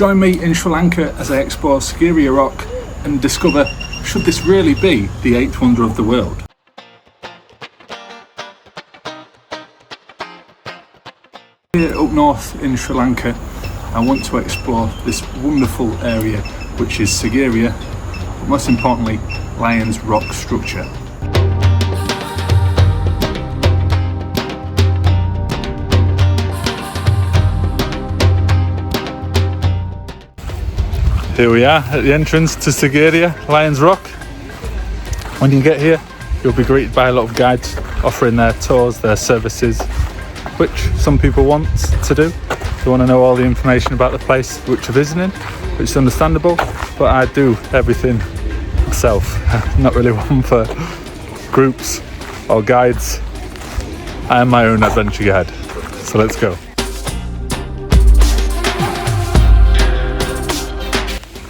Join me in Sri Lanka as I explore Sigiriya Rock and discover, should this really be the 8th wonder of the world? Here up north in Sri Lanka, I want to explore this wonderful area which is Sigiriya, but most importantly, Lion's Rock structure. Here we are at the entrance to Sigiriya, Lion's Rock. When you get here, you'll be greeted by a lot of guides offering their tours, their services, which some people want to do. They want to know all the information about the place which you're visiting, which is understandable, but I do everything myself. I'm not really one for groups or guides. I am my own adventure guide. So let's go.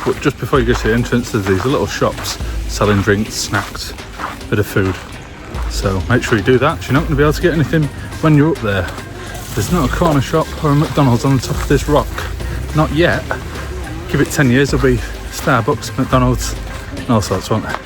But just before you get to the entrance, there's these little shops selling drinks, snacks, bit of food. So make sure you do that. You're not going to be able to get anything when you're up there. There's not a corner shop or a McDonald's on the top of this rock. Not yet. Give it 10 years, there'll be Starbucks, McDonald's, and all sorts, won't there?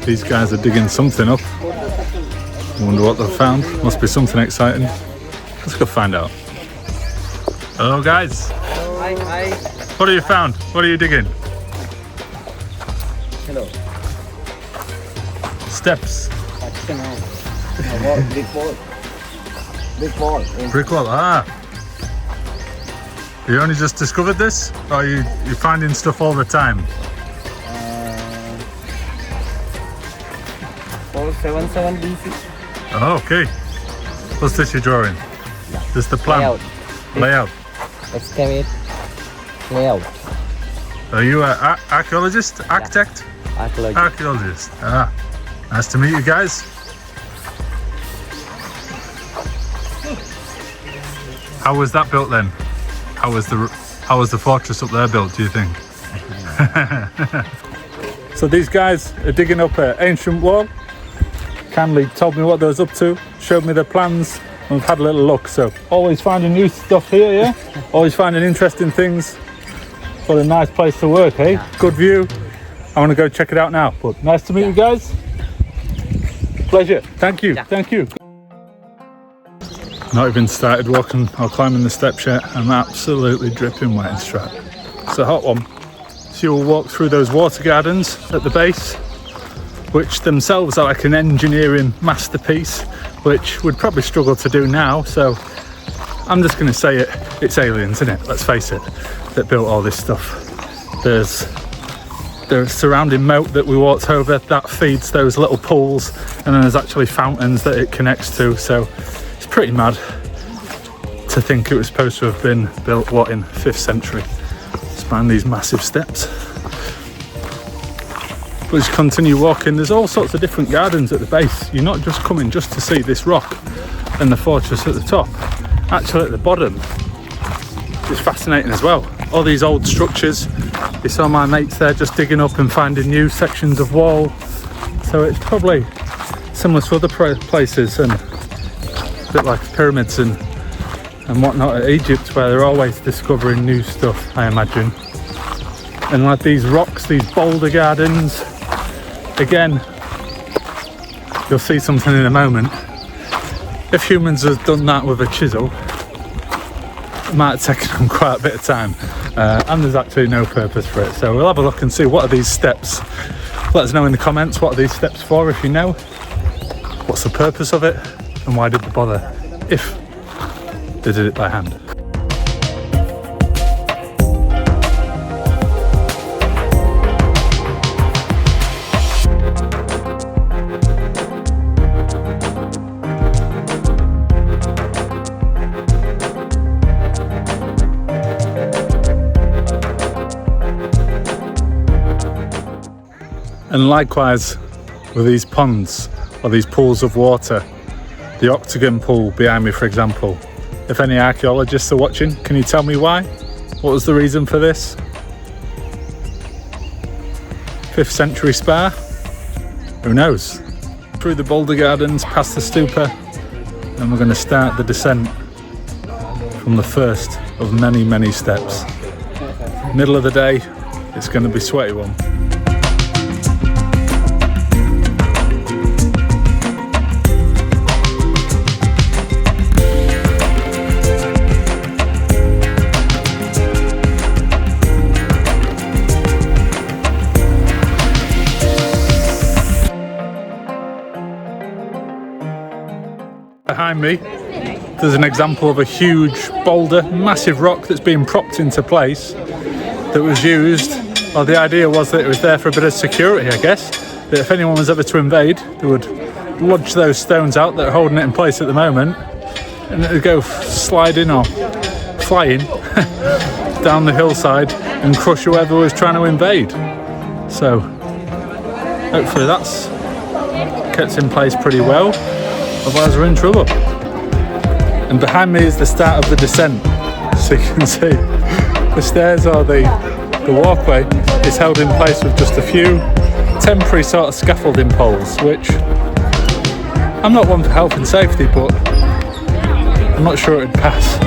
These guys are digging something up. I wonder what they've found. Must be something exciting. Let's go find out. Hello guys. Hi. What have you found? What are you digging? Hello. Steps. Brick wall. Brick wall. Brick wall. Ah. You only just discovered this? Or are you finding stuff all the time? 477 BC. Oh, okay. What's this you're drawing? This is the plan? Layout. Excavate. Layout. Are you an archaeologist? Architect? Archaeologist. Archaeologist. Ah. Nice to meet you guys. How was that built then? How was the fortress up there built, do you think? So these guys are digging up an ancient wall. Kindly told me what they was up to, showed me their plans, and we've had a little look. So always finding new stuff here, yeah? Always finding interesting things. What a nice place to work, eh? Good view. I want to go check it out now. But nice to meet you guys. Pleasure. Thank you. Thank you. Not even started walking or climbing the steps yet. I'm absolutely dripping wet and strap. It's a hot one. So you'll walk through those water gardens at the base, which themselves are like an engineering masterpiece, which we'd probably struggle to do now. So I'm just going to say it's aliens, isn't it? Let's face it, that built all this stuff. There's the surrounding moat that we walked over that feeds those little pools, and then there's actually fountains that it connects to. So it's pretty mad to think it was supposed to have been built, what, in 5th century. Span these massive steps. But as you continue walking, there's all sorts of different gardens at the base. You're not just coming just to see this rock and the fortress at the top. Actually at the bottom, it's fascinating as well. All these old structures. You saw my mates there just digging up and finding new sections of wall. So it's probably similar to other places, and a bit like pyramids and whatnot at Egypt, where they're always discovering new stuff, I imagine. And like these rocks, these Boulder Gardens, again, you'll see something in a moment. If humans had done that with a chisel, it might have taken them quite a bit of time, and there's actually no purpose for it. So we'll have a look and see, what are these steps? Let us know in the comments, what are these steps for, if you know. What's the purpose of it, and why did they bother, if they did it by hand? And likewise with these ponds or these pools of water, the Octagon Pool behind me, for example. If any archaeologists are watching, can you tell me why What was the reason for this? 5th century spa? Who knows? Through the Boulder Gardens, past the stupa, and we're going to start the descent from the first of many, many steps. Middle of the day, it's going to be a sweaty one. Behind me, there's an example of a huge boulder, massive rock that's been propped into place that was used, well, the idea was that it was there for a bit of security, I guess, that if anyone was ever to invade, they would lodge those stones out that are holding it in place at the moment, and it would go sliding or flying down the hillside and crush whoever was trying to invade. So hopefully that's kept in place pretty well. Otherwise we're in trouble. And behind me is the start of the descent. So you can see the stairs or the walkway is held in place with just a few temporary sort of scaffolding poles, which I'm not one for health and safety, but I'm not sure it'd pass.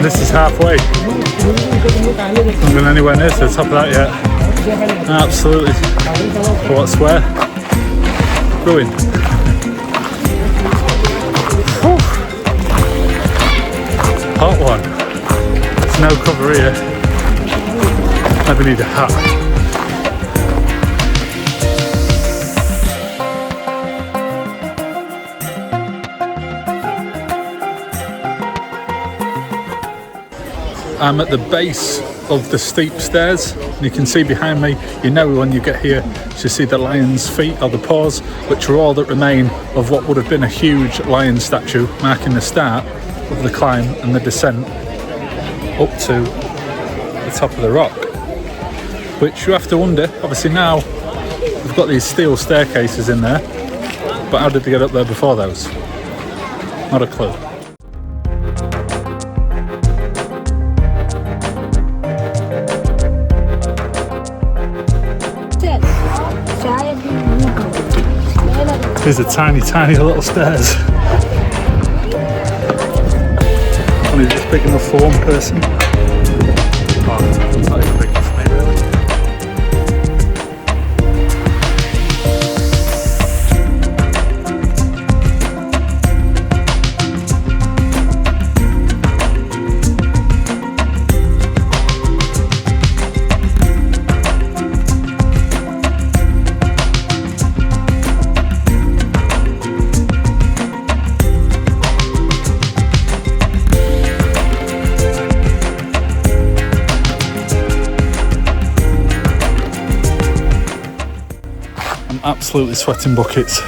This is halfway. Not going anywhere near to the top of that yet. Absolutely. For what square? Ruined. Hot one. There's no cover here. Maybe need a hat. I'm at the base of the steep stairs, and you can see behind me, you know when you get here, you see the lion's feet or the paws, which are all that remain of what would have been a huge lion statue, marking the start of the climb and the descent up to the top of the rock. Which you have to wonder, obviously now we've got these steel staircases in there, but how did they get up there before those? Not a clue. These are tiny, tiny little stairs. Only just big enough for one person. Oh, it's not even big enough for me, really. Absolutely sweating buckets,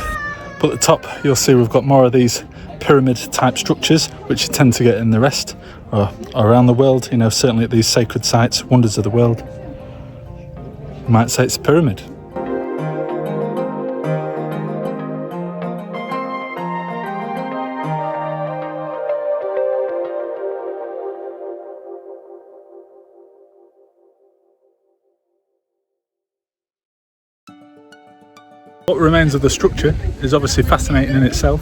but at the top you'll see we've got more of these pyramid type structures which you tend to get in the rest or around the world, you know, certainly at these sacred sites, wonders of the world. You might say it's a pyramid. What remains of the structure is obviously fascinating in itself,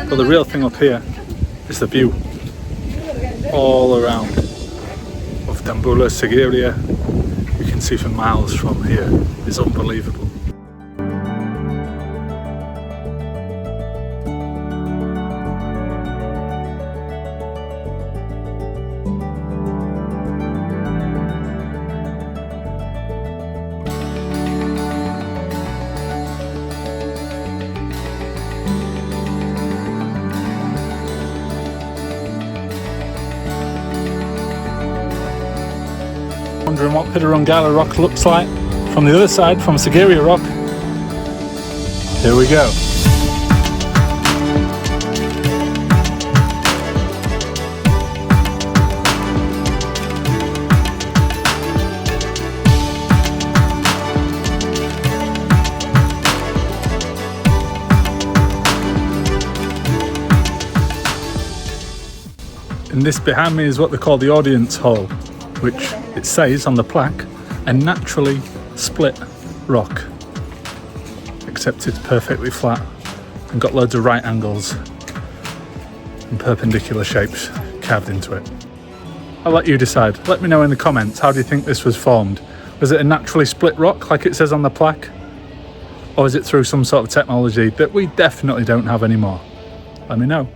but the real thing up here is the view all around of Dambulla, Sigiriya. You can see for miles from here. It's unbelievable. Wondering what Pidurungala Rock looks like from the other side, from Sigiriya Rock. Here we go. And this behind me is what they call the audience hall, which it says on the plaque, a naturally split rock. Except it's perfectly flat and got loads of right angles and perpendicular shapes carved into it. I'll let you decide. Let me know in the comments, how do you think this was formed? Was it a naturally split rock like it says on the plaque? Or is it through some sort of technology that we definitely don't have anymore? Let me know.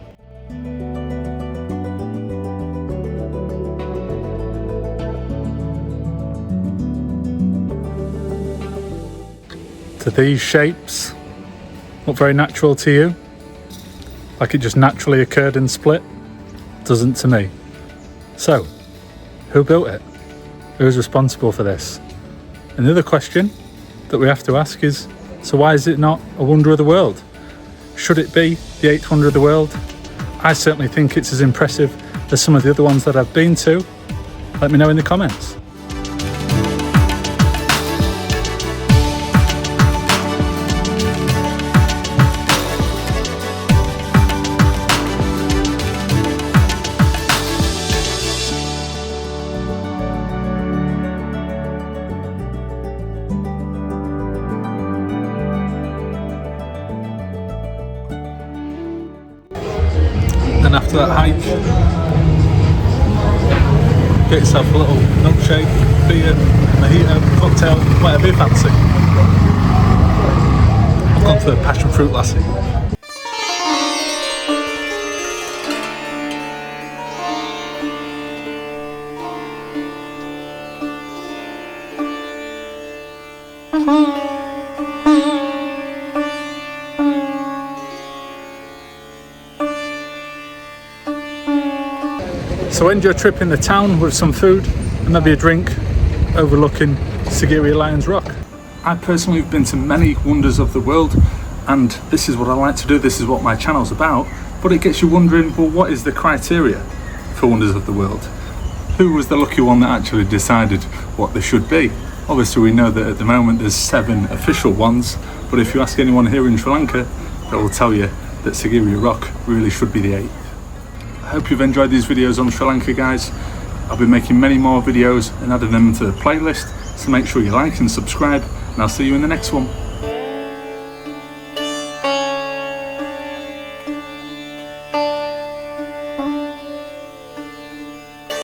Do these shapes look very natural to you? Like it just naturally occurred and split? Doesn't to me. So, who built it? Who's responsible for this? And the other question that we have to ask is, so why is it not a wonder of the world? Should it be the 8th wonder of the world? I certainly think it's as impressive as some of the other ones that I've been to. Let me know in the comments. And after that hike, get yourself a little milkshake, beer, mojito, cocktail, whatever you fancy. I've gone for a passion fruit lassi. So end your trip in the town with some food and maybe a drink overlooking Sigiriya Lion Rock. I personally have been to many wonders of the world, and this is what I like to do, this is what my channel's about, but it gets you wondering, well, what is the criteria for wonders of the world? Who was the lucky one that actually decided what they should be? Obviously we know that at the moment there's 7 official ones, but if you ask anyone here in Sri Lanka, they will tell you that Sigiriya Rock really should be the 8th. I hope you've enjoyed these videos on Sri Lanka, guys. I'll be making many more videos and adding them to the playlist, so make sure you like and subscribe, and I'll see you in the next one.